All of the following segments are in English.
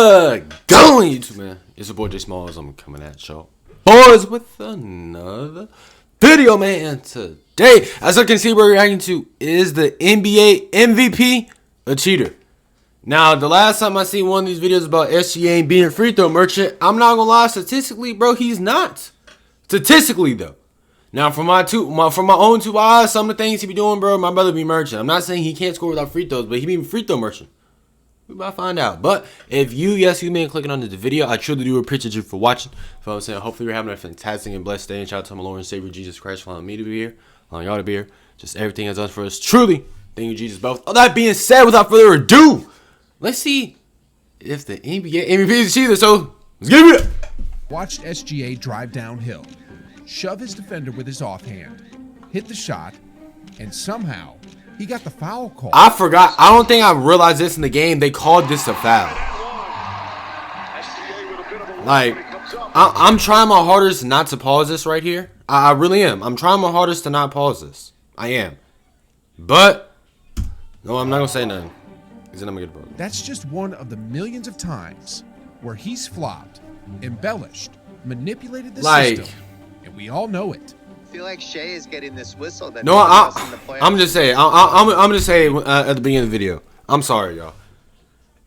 going YouTube, man? It's your boy J Smalls. I'm coming at y'all boys with another video, man. And today, as I can see, we're reacting to is the NBA MVP a cheater? Now, the last time I seen one of these videos about SHAI being a free throw merchant, I'm not gonna lie, statistically, bro, he's not. Statistically, though. Now, from my own two eyes, some of the things he be doing, bro, my brother be merchant. I'm not saying he can't score without free throws, but he be free throw merchant. We about to find out. But if you been clicking on the video, I truly do appreciate you for watching. So I'm saying, hopefully you're having a fantastic and blessed day. And shout out to my Lord and Savior Jesus Christ for allowing me to be here, allowing y'all to be here. Just everything has done for us. Truly, thank you, Jesus. Both. All that being said, without further ado, let's see if the NBA MVP is a cheater. So let's get it. Watched SGA drive downhill, shove his defender with his offhand, hit the shot, and somehow he got the foul call. I forgot. I don't think I realized this in the game. They called this a foul. Like, I'm trying my hardest not to pause this right here. I really am. I'm trying my hardest to not pause this. I am. But, no, I'm not going to say nothing. Because then I'm going to get a That's just one of the millions of times where he's flopped, embellished, manipulated the system, and we all know it. I feel like SHAI is getting this whistle that no, I'm just saying. I'm just saying at the beginning of the video. I'm sorry, y'all.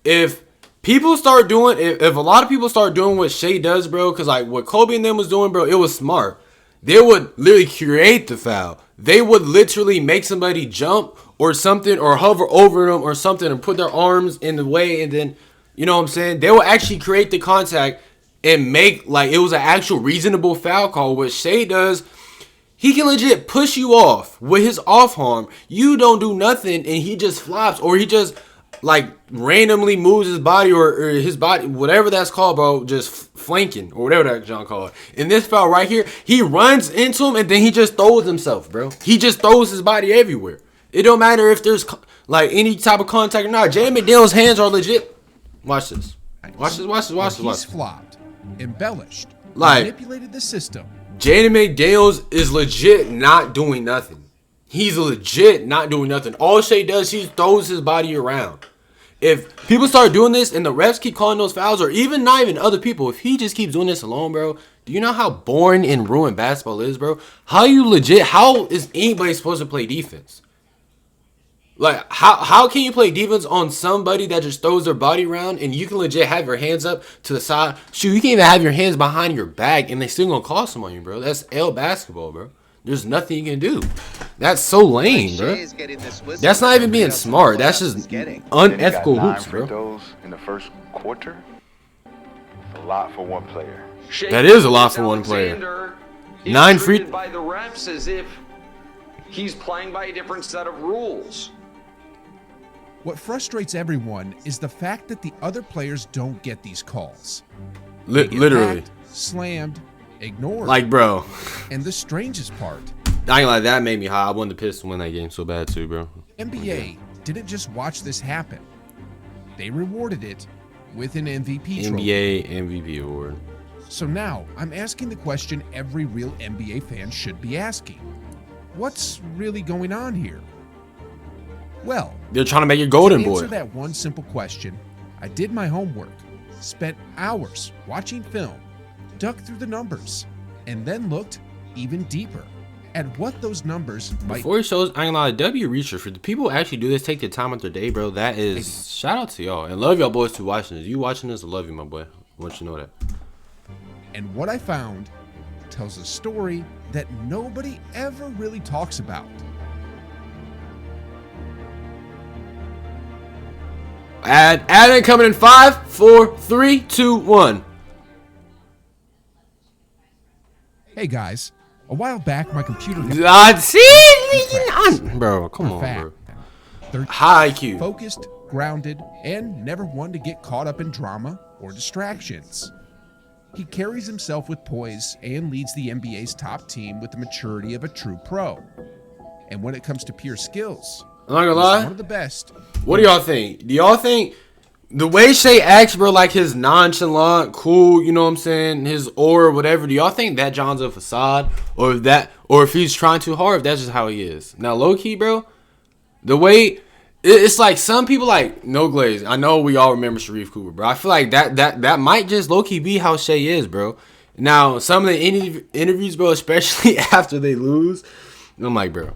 If people start doing, if a lot of people start doing what SHAI does, bro, because like what Kobe and them was doing, bro, it was smart. They would literally create the foul. They would literally make somebody jump or something, or hover over them or something, and put their arms in the way, and then, you know what I'm saying? They will actually create the contact and make like it was an actual reasonable foul call. What SHAI does, he can legit push you off with his off arm. You don't do nothing, and he just flops, or he just like randomly moves his body or his body, whatever that's called, bro, just flanking or whatever that John called it. In this foul right here, he runs into him and then he just throws himself, bro. He just throws his body everywhere. It don't matter if there's like any type of contact or not. Jaden McDaniel's hands are legit. Watch this. Watch this. Watch this. Watch this. He's flopped, embellished, like manipulated the system. Jaden McDaniels is legit not doing nothing. He's legit not doing nothing. All SHAI does, he throws his body around. If people start doing this and the refs keep calling those fouls, or even not even other people, if he just keeps doing this alone, bro, do you know how boring and ruined basketball is, bro? How is anybody supposed to play defense? Like, how can you play defense on somebody that just throws their body around and you can legit have your hands up to the side? Shoot, you can't even have your hands behind your back and they still gonna call some on you, bro. That's L basketball, bro. There's nothing you can do. That's so lame, bro. That's not even being smart. That's just unethical hoops, bro. Those in the first quarter, a lot for one player. That is a lot for one player. 9 free by the refs as if he's playing by a different set of rules. What frustrates everyone is the fact that the other players don't get these calls. Literally. Hacked, slammed, ignored. Like, bro. And the strangest part, I ain't like that made me high. I wanted the Pistons to win that game so bad too, bro. NBA didn't just watch this happen. They rewarded it with an MVP trophy. NBA MVP award. So now I'm asking the question every real NBA fan should be asking. What's really going on here? Well, they're trying to make you golden boy. To answer that one simple question, I did my homework, spent hours watching film, dug through the numbers, and then looked even deeper at what those numbers might. Before he shows, I ain't gonna lie, W research for the people who actually do this, take the time out their day, bro. That is shout out to y'all and love y'all boys to watching this. You watching this, I love you, my boy. I want you to know that. And what I found tells a story that nobody ever really talks about. Ad coming in 5, 4, 3, 2, 1. Hey guys, a while back my computer bro, come on, bro. They're high IQ, focused, grounded, and never one to get caught up in drama or distractions. He carries himself with poise and leads the NBA's top team with the maturity of a true pro. And when it comes to pure skills, I'm not gonna lie, one of the best. What do y'all think? Do y'all think the way SHAI acts, bro, like his nonchalant, cool, you know what I'm saying, his aura, whatever, do y'all think that John's a facade? Or if he's trying too hard, if that's just how he is? Now, low-key, bro, the way It's like some people like no glaze. I know we all remember Sharif Cooper, bro. I feel like that might just low key be how Shai is, bro. Now some of the interviews, bro, especially after they lose, I'm like, bro.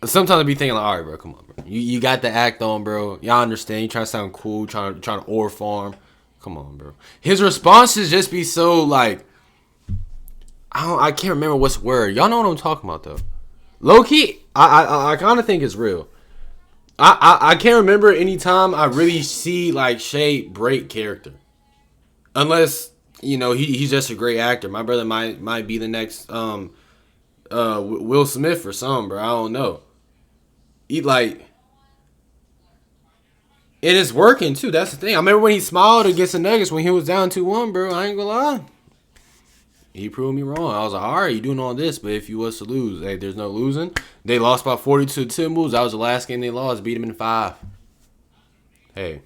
Sometimes I be thinking like, all right, bro, come on, bro. You got the act on, bro. Y'all understand? You trying to sound cool, trying to or farm. Come on, bro. His responses just be so like, I can't remember what's word. Y'all know what I'm talking about though. Low key, I kind of think it's real. I can't remember any time I really see like Shai break character, unless you know he's just a great actor. My brother might be the next Will Smith or something, bro. I don't know. He like, and it's working too. That's the thing. I remember when he smiled against the Nuggets when he was down 2-1, bro. I ain't gonna lie. He proved me wrong. I was like, all right, you doing all this, but if you was to lose, hey, there's no losing. They lost by 42 to Timberwolves. That was the last game they lost. Beat them in 5. Hey,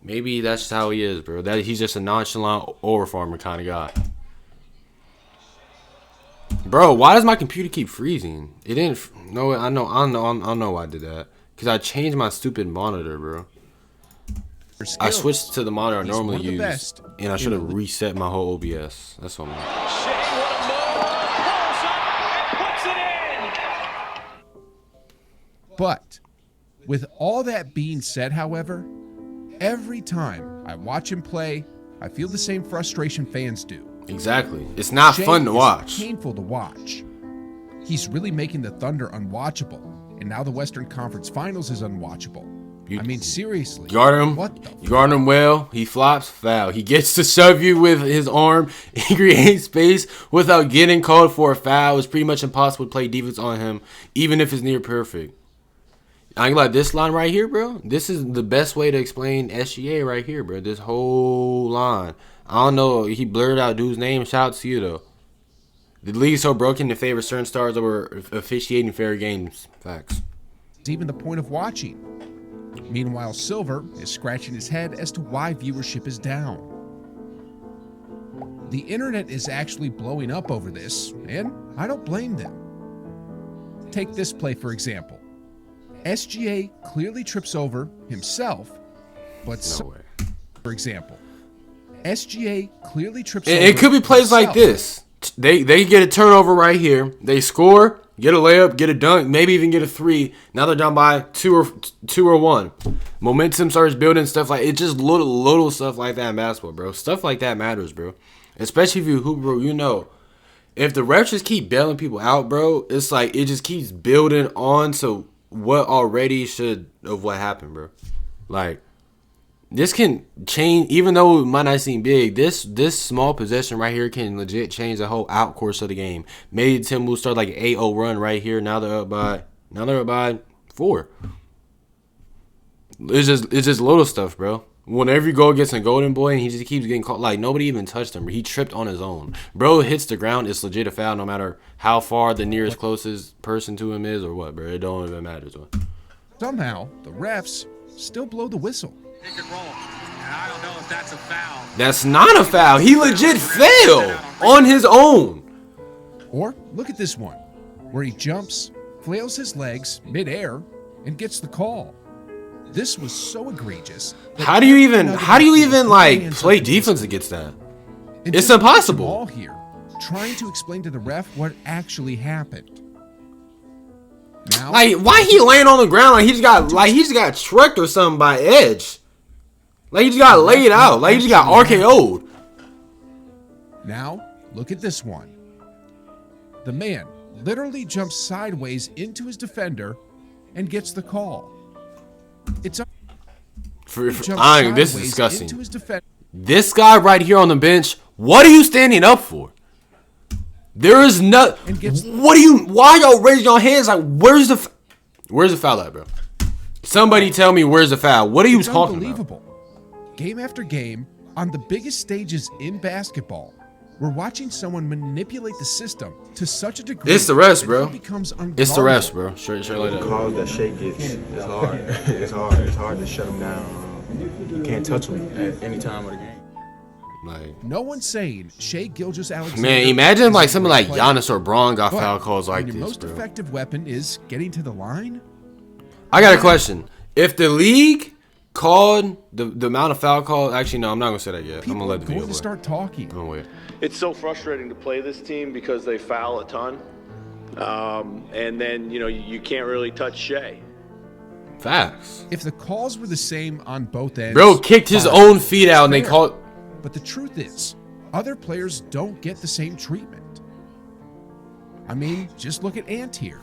maybe that's just how he is, bro. That he's just a nonchalant over-farmer kind of guy. Bro, why does my computer keep freezing? It didn't. No, I know why I did that. Cause I changed my stupid monitor, bro. I switched to the monitor I normally use, and I should have reset my whole OBS. That's what I'm like. But with all that being said, however, every time I watch him play, I feel the same frustration fans do. Exactly. It's not fun to watch. It's painful to watch. He's really making the Thunder unwatchable, and now the Western Conference Finals is unwatchable. I mean, seriously. Guard him. You guard him well. He flops, foul. He gets to shove you with his arm. He creates space without getting called for a foul. It's pretty much impossible to play defense on him, even if it's near perfect. I ain't like this line right here, bro. This is the best way to explain SGA right here, bro. This whole line. I don't know. He blurred out dude's name. Shout out to you, though. The league's so broken to favor certain stars over officiating fair games. Facts. It's even the point of watching. Meanwhile, Silver is scratching his head as to why viewership is down. The internet is actually blowing up over this, and I don't blame them. Take this play, for example. SGA clearly trips over himself, but No way. for example, SGA clearly trips over It could be plays himself. like this. They get a turnover right here. They score, get a layup, get a dunk, maybe even get a 3. Now they're down by 2 or 1. Momentum starts building, stuff like it's just little stuff like that in basketball, bro. Stuff like that matters, bro. Especially if you hoop, bro. You know, if the refs just keep bailing people out, bro, it's like it just keeps building on to what already should of what happened, bro. Like, this can change, even though it might not seem big. This small possession right here can legit change the whole out course of the game. Maybe Tim will start like an 8-0 run right here. Now they're up by 4. It's just little stuff, bro. Whenever you go against a golden boy and he just keeps getting caught, like nobody even touched him. He tripped on his own. Bro hits the ground, it's legit a foul no matter how far the nearest closest person to him is or what, bro. It don't even matter to him. Somehow, the refs still blow the whistle. Pick and roll. And I don't know if that's a foul. That's not a foul. He legit fell on his own. Or look at this one, where he jumps, flails his legs midair, and gets the call. This was so egregious. How do you even like play defense against that? It's impossible. All here, trying to explain to the ref what actually happened. Now, Like, why he laying on the ground like he just got trucked or something by Edge? Like he just got laid out. Like he just got RKO'd. Now, look at this one. The man literally jumps sideways into his defender and gets the call. It's This is disgusting. into his defender. This guy right here on the bench, what are you standing up for? There is no. Why y'all raising your hands? Like, where's the foul at, bro? Somebody tell me where's the foul. What are you talking about? Unbelievable. Game after game, on the biggest stages in basketball, we're watching someone manipulate the system to such a degree. It's the refs, that bro. it becomes It's the refs, unguardable. bro. Straight like that. Calls that Shai gets, it's hard. It's hard to shut him down. You can't touch him at any time of the game. Like, No one's saying Shai Gilgeous-Alexander. man, imagine is like a something great like player. Giannis or Braun got But foul calls like when your this, most bro. effective weapon is getting to the line, I got a question. If the league called the amount of foul calls, actually no, I'm not gonna say that yet. I'm gonna let the video play. Start talking. Oh wait. It's so frustrating to play this team because they foul a ton. And then, you can't really touch Shai. Facts. If the calls were the same on both ends, Bro kicked his own feet out and they called. But the truth is, other players don't get the same treatment. I mean, just look at Ant here.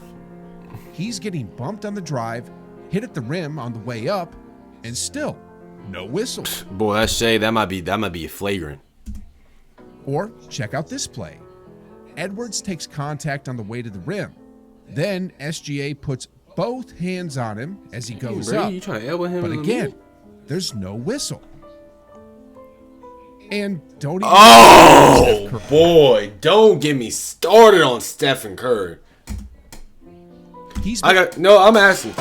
He's getting bumped on the drive, hit at the rim on the way up, and still no whistle. Boy, that's Shai. That might be flagrant. Or check out this play. Edwards takes contact on the way to the rim. Then SGA puts both hands on him as he goes up. You trying to elbow him? But again, there's no whistle. And don't even. Oh boy, don't get me started on Stephen Curry. I'm asking.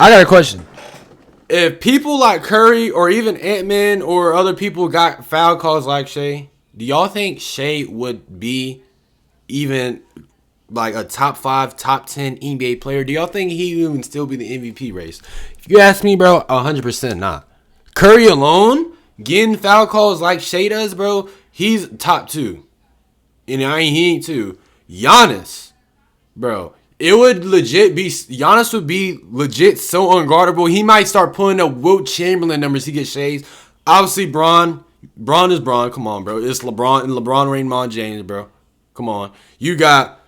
I got a question. If people like Curry or even Ant-Man or other people got foul calls like Shai, do y'all think Shai would be even like a top 5, top 10 NBA player? Do y'all think he would still be the MVP race? If you ask me, bro, 100% not. Curry alone, getting foul calls like Shai does, bro, he's top 2. And I mean, he ain't 2. Giannis, bro, it would legit be, Giannis would be legit so unguardable. He might start pulling up Wilt Chamberlain numbers. He gets Shai's. Obviously, Bron is Bron. Come on, bro. It's LeBron and LeBron Raymond James, bro. Come on. You got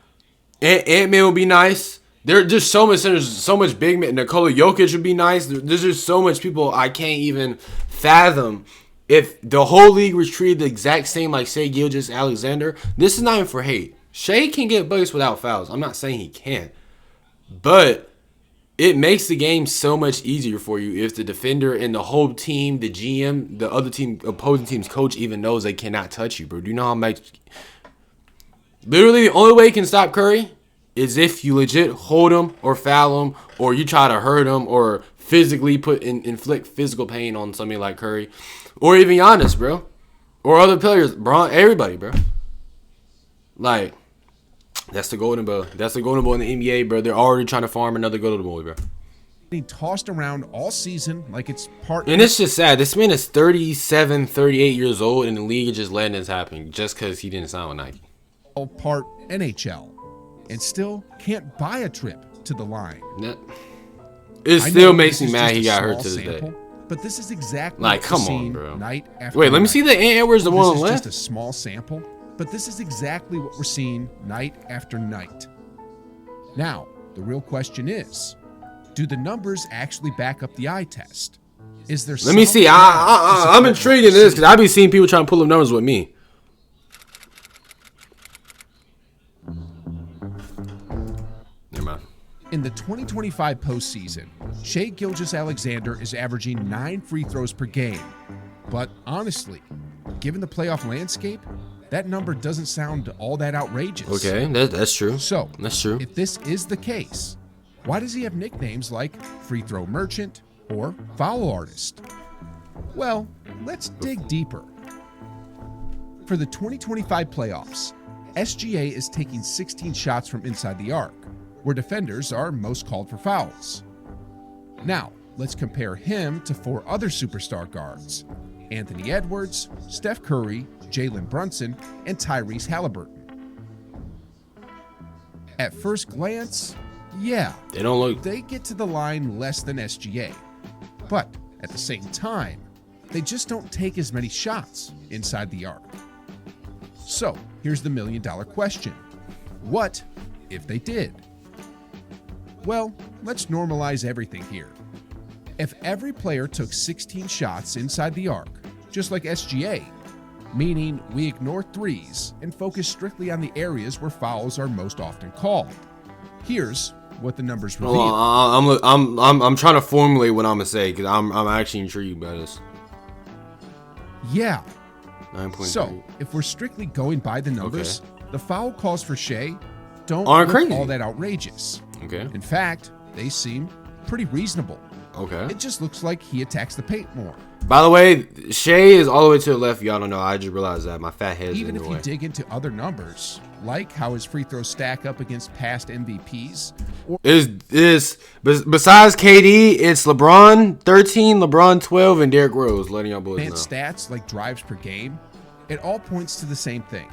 Ant-Man would be nice. There's just so much centers, so much big man. Nikola Jokic would be nice. There's just so much people I can't even fathom. If the whole league was treated the exact same like Shai Gilgeous-Alexander, this is not even for hate. Shai can get buckets without fouls. I'm not saying he can't. But it makes the game so much easier for you if the defender and the whole team, the GM, the other team, opposing team's coach even knows they cannot touch you, bro. Do you know how much? Literally, the only way you can stop Curry is if you legit hold him or foul him or you try to hurt him or physically inflict physical pain on somebody like Curry or even Giannis, bro. Or other players, bro. Everybody, bro. Like, that's the golden boy. That's the golden boy in the NBA, bro. They're already trying to farm another golden boy, bro. Being tossed around all season like it's part. And it's just sad. This man is 37, 38 years old, and the league is just letting this happen just because he didn't sign with Nike. All part NHL, and still can't buy a trip to the line. It still makes me mad he got hurt to this day. But this is exactly like, come on, bro. Night after Wait, let me night. see the Ant Edwards, the one on the left. This is just a small sample, but this is exactly what we're seeing night after night. Now, the real question is, do the numbers actually back up the eye test? Is there? Let me see. I'm intrigued in this because I be seeing people trying to pull up numbers with me. Never mind. In the 2025 postseason, Shai Gilgeous-Alexander is averaging 9 free throws per game. But honestly, given the playoff landscape, that number doesn't sound all that outrageous. Okay, that's true. So, that's true. If this is the case, why does he have nicknames like Free Throw Merchant or Foul Artist? Well, let's dig deeper. For the 2025 playoffs, SGA is taking 16 shots from inside the arc, where defenders are most called for fouls. Now, let's compare him to 4 other superstar guards: Anthony Edwards, Steph Curry, Jalen Brunson, and Tyrese Halliburton. At first glance, yeah, they get to the line less than SGA. But at the same time, they just don't take as many shots inside the arc. So, here's the million-dollar question. What if they did? Well, let's normalize everything here. If every player took 16 shots inside the arc, just like SGA, meaning we ignore threes and focus strictly on the areas where fouls are most often called, here's what the numbers reveal. I'm trying to formulate what I'm gonna say because I'm actually intrigued by this. Yeah. 9.3. So if we're strictly going by the numbers, the foul calls for Shai aren't crazy. all that outrageous. Okay. In fact, they seem pretty reasonable. Okay. It just looks like he attacks the paint more. By the way, Shai is all the way to the left. Y'all don't know. I just realized that my fat head's Even in if the way. you dig into other numbers, like how his free throws stack up against past MVPs? Or Besides KD, it's LeBron 13, LeBron 12, and Derrick Rose. Letting y'all boys know. advanced stats like drives per game? It all points to the same thing.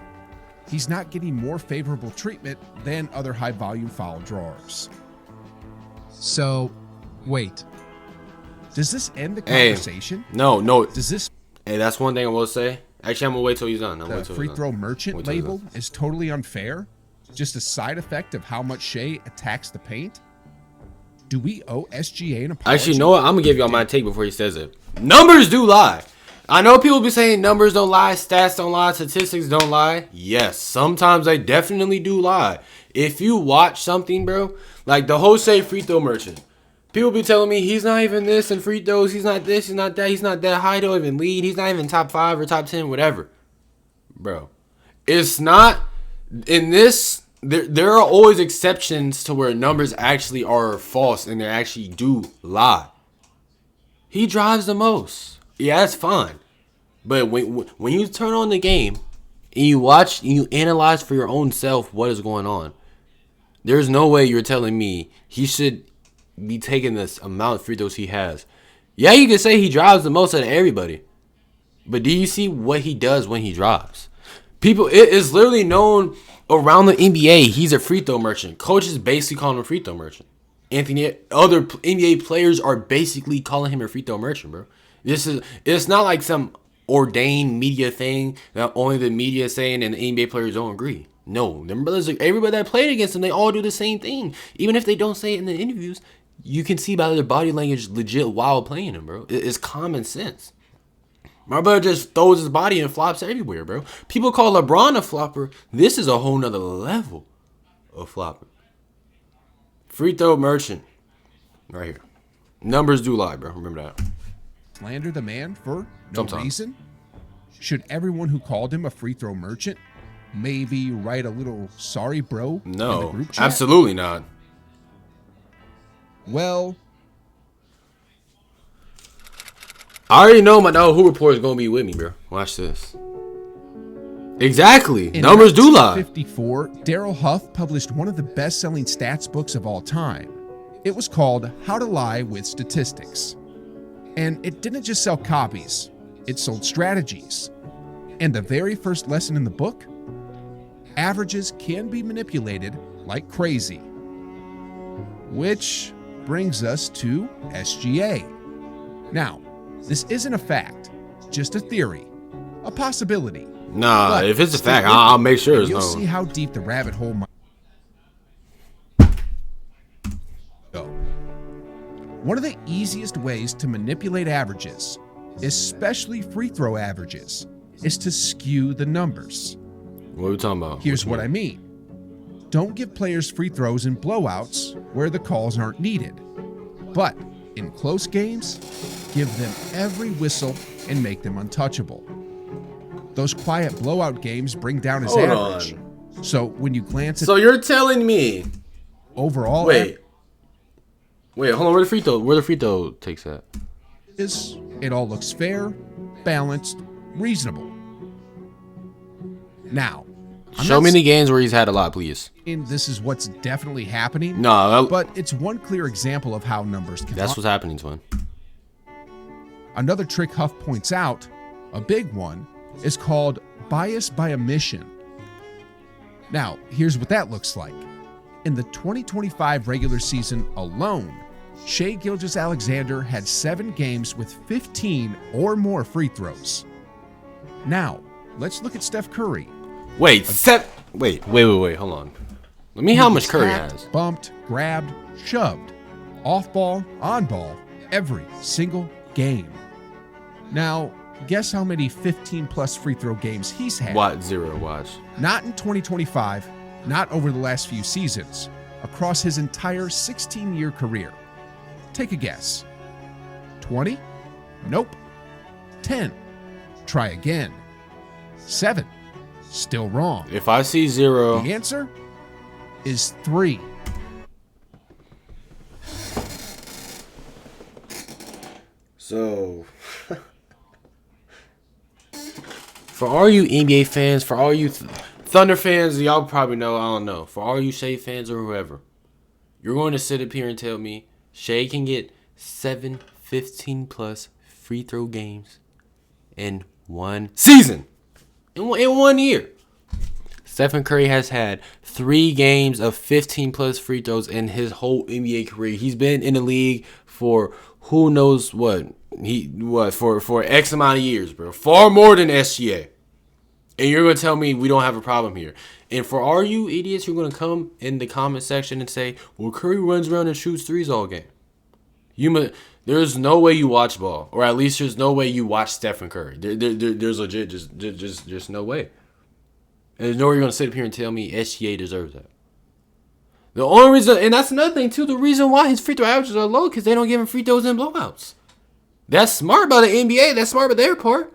He's not getting more favorable treatment than other high-volume foul drawers. So, wait. Does this end the conversation? No. Does this Hey, that's one thing I will say. Actually, I'm gonna wait till he's done. the free throw merchant label is totally unfair? Just a side effect of how much Shai attacks the paint? Do we owe SGA an apology? Actually, you know what? I'm gonna give y'all my take before he says it. Numbers do lie. I know people be saying numbers don't lie, stats don't lie, statistics don't lie. Yes, sometimes they definitely do lie. If you watch something, bro, like the Jose free throw merchant, people be telling me he's not even this in free throws, he's not this, he's not that, he's not that high, don't even lead, he's not even top 5 or top 10, whatever. Bro, it's not in this. There are always exceptions to where numbers actually are false and they actually do lie. He drives the most. Yeah, that's fine. But when you turn on the game and you watch and you analyze for your own self what is going on, there's no way you're telling me he should be taking this amount of free throws he has. Yeah, you can say he drives the most out of everybody. But do you see what he does when he drives? People, it is literally known around the NBA, he's a free throw merchant. Coaches basically call him a free throw merchant. Other NBA players are basically calling him a free throw merchant, bro. It's not like some ordained media thing that only the media is saying and the NBA players don't agree. No, them brothers, everybody that played against them, they all do the same thing. Even if they don't say it in the interviews, you can see by their body language legit while playing them, bro. It's common sense. My brother just throws his body and flops everywhere, bro. People call LeBron a flopper. This is a whole nother level of flopper. Free throw merchant. Right here. Numbers do lie, bro. Remember that. Slander the man for no Sometimes. reason? Should everyone who called him a free throw merchant maybe write a little sorry bro in the No, group chat? absolutely not. Well, I already know my dog Who Report is going to be with me, bro. Watch this. Exactly. in Numbers do lie. 1954, Daryl Huff published one of the best-selling stats books of all time. It was called How to Lie with Statistics. And it didn't just sell copies, it sold strategies. And the very first lesson in the book? Averages can be manipulated like crazy. Which brings us to SGA. Now, this isn't a fact, just a theory, a possibility. Nah, But if it's a stick fact, with I'll me, make sure and it's you'll see known. how deep the rabbit hole might go. One of the easiest ways to manipulate averages, especially free throw averages, is to skew the numbers. What are we talking about? Here's what I mean. Don't give players free throws in blowouts where the calls aren't needed. But in close games, give them every whistle and make them untouchable. Those quiet blowout games bring down his Hold average. So when you glance at So you're telling me? overall Wait, hold on. Where the free throw takes at? averages, it all looks fair, balanced, reasonable. Now, I'm Show not me the games where he's had a lot, please. saying this is what's definitely happening, No, but it's one clear example of how numbers can that's lie. what's happening, son. Another trick Huff points out, a big one, is called bias by omission. Now, here's what that looks like. In the 2025 regular season alone, Shai Gilgeous-Alexander had 7 games with 15 or more free throws. Now, let's look at Steph Curry. Wait, hold on. Let me how much Curry Tapped, has. Bumped, grabbed, shoved, off ball, on ball, every single game. Now, guess how many 15-plus free throw games he's had? What? 0. Watch. Not in 2025, not over the last few seasons, across his entire 16-year career. Take a guess. 20? Nope. 10. Try again. 7. Still wrong. If I see 0, The answer is 3. so for all you NBA fans, for all you Thunder fans, y'all probably know, I don't know. For all you Shai fans or whoever, you're going to sit up here and tell me Shai can get 7 15-plus free throw games in one season. In 1 year. Stephen Curry has had 3 games of 15-plus free throws in his whole NBA career. He's been in the league for who knows what. For X amount of years, bro. Far more than SGA. And you're going to tell me we don't have a problem here. And for all you idiots who are going to come in the comment section and say, well, Curry runs around and shoots threes all game. There's no way you watch ball. Or at least there's no way you watch Stephen Curry. There's legit just no way. And there's no way you're going to sit up here and tell me SGA deserves that. The only reason, and that's another thing too, the reason why his free throw averages are low because they don't give him free throws in blowouts. That's smart by the NBA. That's smart by their part.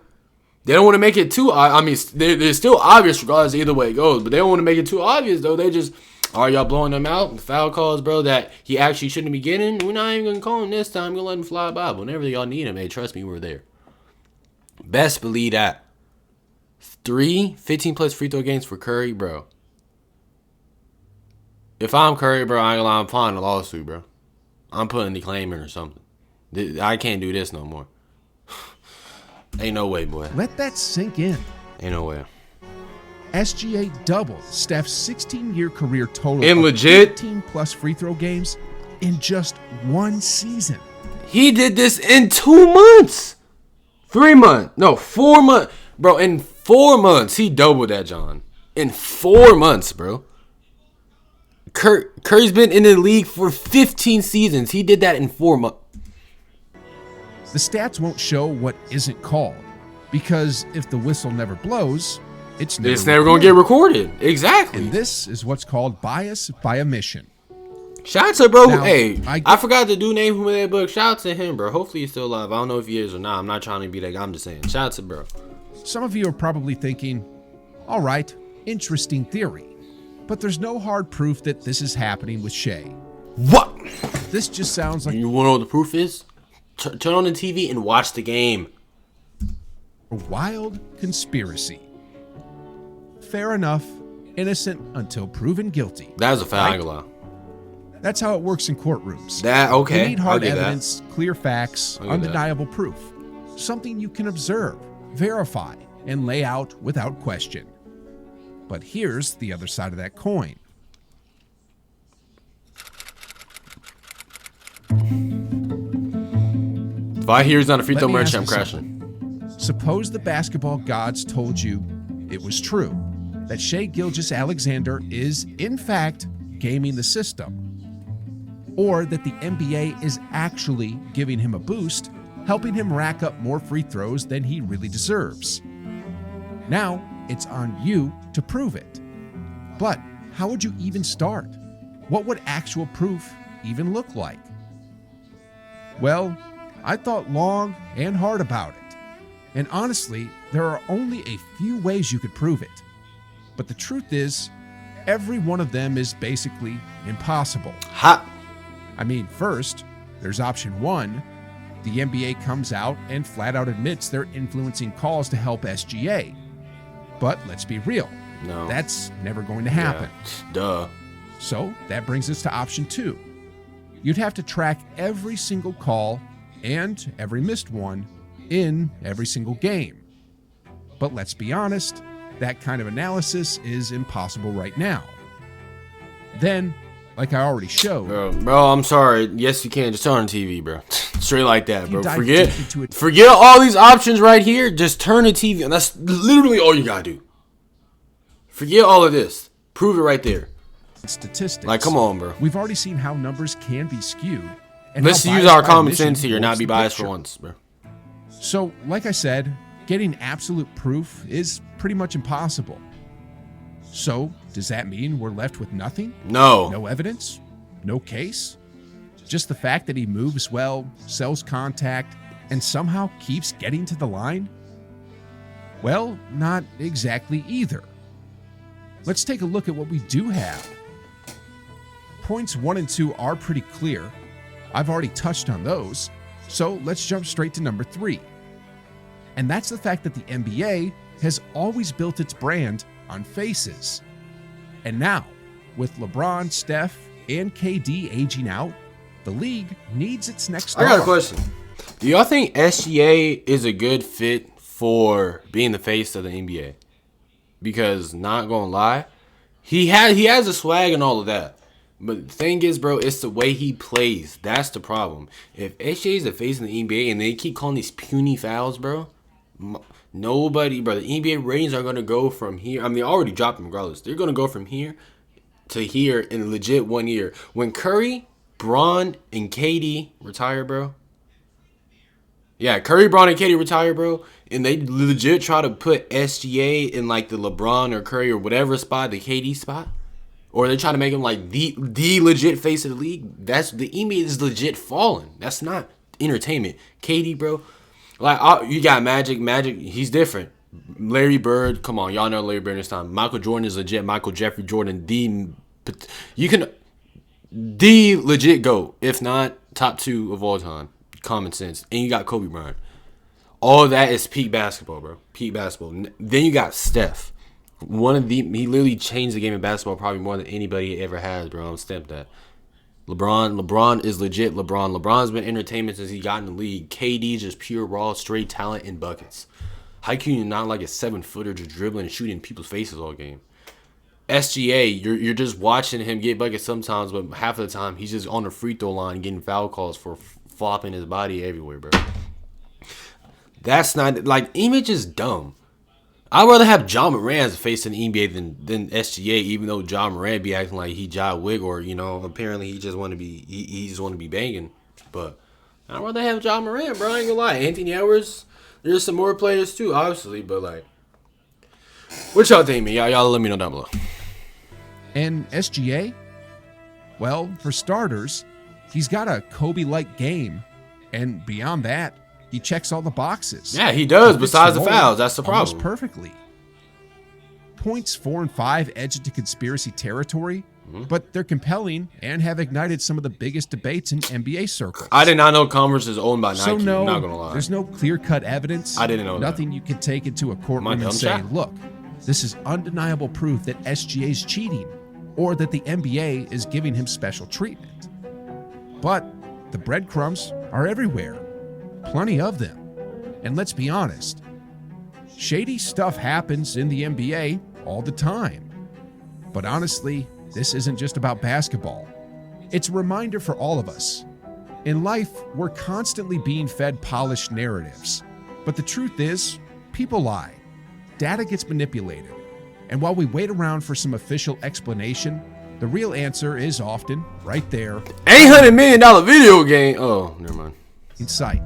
They don't want to make it too, I mean, they're still obvious regardless either way it goes, but they don't want to make it too obvious though. They just, are y'all blowing them out? Foul calls, bro, that he actually shouldn't be getting. We're not even going to call him this time. We're going to let him fly by. But whenever y'all need him, hey, trust me, we're there. Best believe that. 3 15-plus free throw games for Curry, bro. If I'm Curry, bro, I ain't gonna lie, I'm filing a lawsuit, bro. I'm putting the claim in or something. I can't do this no more. Ain't no way, boy. Let that sink in. Ain't no way. SGA doubled Steph's 16-year career total And of legit 15-plus free throw games in just 1 season. He did this in 2 months. 3 months. No, 4 months. Bro, in 4 months, he doubled that, John. In 4 months, bro. Curry's been in the league for 15 seasons. He did that in 4 months. The stats won't show what isn't called, because if the whistle never blows, it's never going to get recorded. Exactly. And this is what's called bias by omission. Shout out to bro. Now, hey, I forgot the dude name from that book. Shout out to him, bro. Hopefully he's still alive. I don't know if he is or not. I'm not trying to be that guy. I'm just saying. Shout out to bro. Some of you are probably thinking, all right, interesting theory, but there's no hard proof that this is happening with Shai. What? This just sounds like You want to know what the proof is? Turn on the TV and watch the game. a wild conspiracy. Fair enough, innocent until proven guilty. That was a foul. Right? I ain't gonna lie. That's how it works in courtrooms. Okay. You need hard I'll give evidence, clear facts, I'll give undeniable proof. Something you can observe, verify, and lay out without question. But here's the other side of that coin. If I hear he's on a free Let throw me merch, ask I'm you crashing. Suppose the basketball gods told you it was true, that Shai Gilgeous-Alexander is, in fact, gaming the system. Or that the NBA is actually giving him a boost, helping him rack up more free throws than he really deserves. Now, it's on you to prove it. But how would you even start? What would actual proof even look like? Well, I thought long and hard about it. And honestly, there are only a few ways you could prove it. But the truth is, every one of them is basically impossible. I mean, first, there's option 1. The NBA comes out and flat out admits they're influencing calls to help SGA. But let's be real. No. That's never going to happen. Yeah, duh. So that brings us to option 2. You'd have to track every single call and every missed one in every single game. But let's be honest, that kind of analysis is impossible right now. Then, like I already showed, Bro, I'm sorry. Yes, you can. Just turn on the TV, bro. Straight like that, bro. Forget Forget all these options right here. Just turn the TV on. That's literally all you gotta do. Forget all of this. Prove it right there. Statistics. Like, come on, bro. We've already seen how numbers can be skewed. And Let's how use bias our by common omission sense here, not warps be the biased for picture. once, bro. So, like I said, getting absolute proof is pretty much impossible. So, does that mean we're left with nothing? No. No evidence? No case? Just the fact that he moves well, sells contact, and somehow keeps getting to the line? Well, not exactly either. Let's take a look at what we do have. Points 1 and 2 are pretty clear. I've already touched on those, so let's jump straight to number 3. And that's the fact that the NBA has always built its brand on faces. And now, with LeBron, Steph, and KD aging out, the league needs its next star. I got a question. Do y'all think SGA is a good fit for being the face of the NBA? Because not gonna lie, he has a swag and all of that. But the thing is, bro, it's the way he plays. That's the problem. If SGA is the face of the NBA and they keep calling these puny fouls, bro, nobody, bro, the NBA ratings are gonna go from here. I mean, they already dropped them regardless. They're gonna go from here to here in legit 1 year. When Curry, Braun, and KD retire, bro. Yeah, Curry, Braun, and KD retire, bro. And they legit try to put SGA in like the LeBron or Curry or whatever spot, the KD spot. Or they try to make him like the legit face of the league. That's the NBA is legit falling. That's not entertainment. KD, bro. Like you got Magic, he's different. Larry Bird, come on, y'all know Larry Bird this time. Michael Jordan is legit. Michael Jeffrey Jordan, the legit GOAT, if not top 2 of all time. Common sense. And you got Kobe Bryant. All of that is peak basketball, bro. Peak basketball. Then you got Steph. He literally changed the game of basketball probably more than anybody ever has, bro. I'm stamped that. LeBron is legit. LeBron's been entertainment since he got in the league. KD just pure raw, straight talent in buckets. How can you not like a 7-footer just dribbling and shooting in people's faces all game? SGA, you're just watching him get buckets sometimes, but half of the time he's just on the free throw line getting foul calls for flopping his body everywhere, bro. That's not like image is dumb. I'd rather have John Moran as a face in the NBA than SGA, even though John Moran be acting like he John Wig or apparently he just want to be banging. But I'd rather have John Moran, bro. I ain't gonna lie. Anthony Edwards, there's some more players too, obviously, but like, what y'all think, man? Y'all let me know down below. And SGA, well, for starters, he's got a Kobe-like game, and beyond that, he checks all the boxes. Yeah, he does. Besides the fouls, that's the problem. Almost perfectly. Points 4 and 5 edge into conspiracy territory, but they're compelling and have ignited some of the biggest debates in NBA circles. I did not know Converse is owned by Nike. So no, I'm not gonna lie. There's no clear-cut evidence. I didn't know Nothing you can take into a courtroom and say, look, this is undeniable proof that SGA's cheating or that the NBA is giving him special treatment. But the breadcrumbs are everywhere. Plenty of them. And let's be honest, shady stuff happens in the NBA all the time. But honestly, this isn't just about basketball. It's a reminder for all of us. In life, we're constantly being fed polished narratives. But the truth is, people lie. Data gets manipulated. And while we wait around for some official explanation, the real answer is often right there. $800 million video game. Oh, never mind. In sight.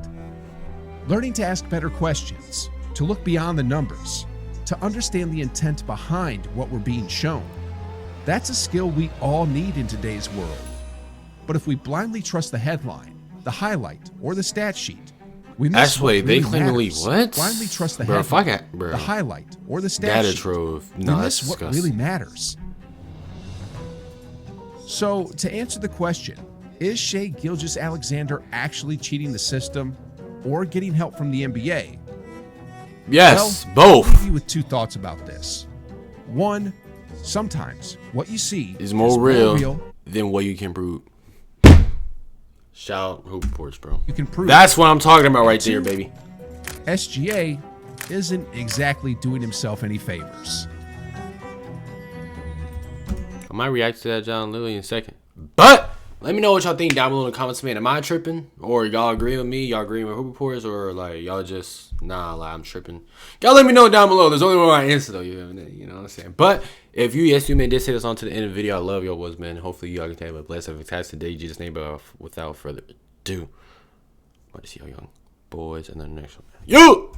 Learning to ask better questions, to look beyond the numbers, to understand the intent behind what we're being shown. That's a skill we all need in today's world. But if we blindly trust the headline, the highlight, or the stat sheet, we miss what really matters. What? Blindly trust the bro, headline, the highlight, or the stat sheet. We miss what really matters. So, to answer the question, is Shai Gilgeous-Alexander actually cheating the system or getting help from the NBA? Yes, well, both. I'll leave you with 2 thoughts about this. One, sometimes what you see is more real than what you can prove. Shout out Hoop Reports, bro. You can prove. That's what I'm talking about right there, baby. SGA isn't exactly doing himself any favors. I might react to that John Lilly in a second. But let me know what y'all think down below in the comments, man. Am I tripping? Or y'all agree with me? Y'all agree with Hoop Reports? Or like y'all just, nah, like I'm tripping? Y'all let me know down below. There's only one right answer though. You know what I'm saying? But if you, yes, you may did say this on to the end of the video. I love y'all was, man. Hopefully y'all can have a blessed and fantastic day. Jesus' name, but without further ado, I want to see y'all young boys in the next one. You!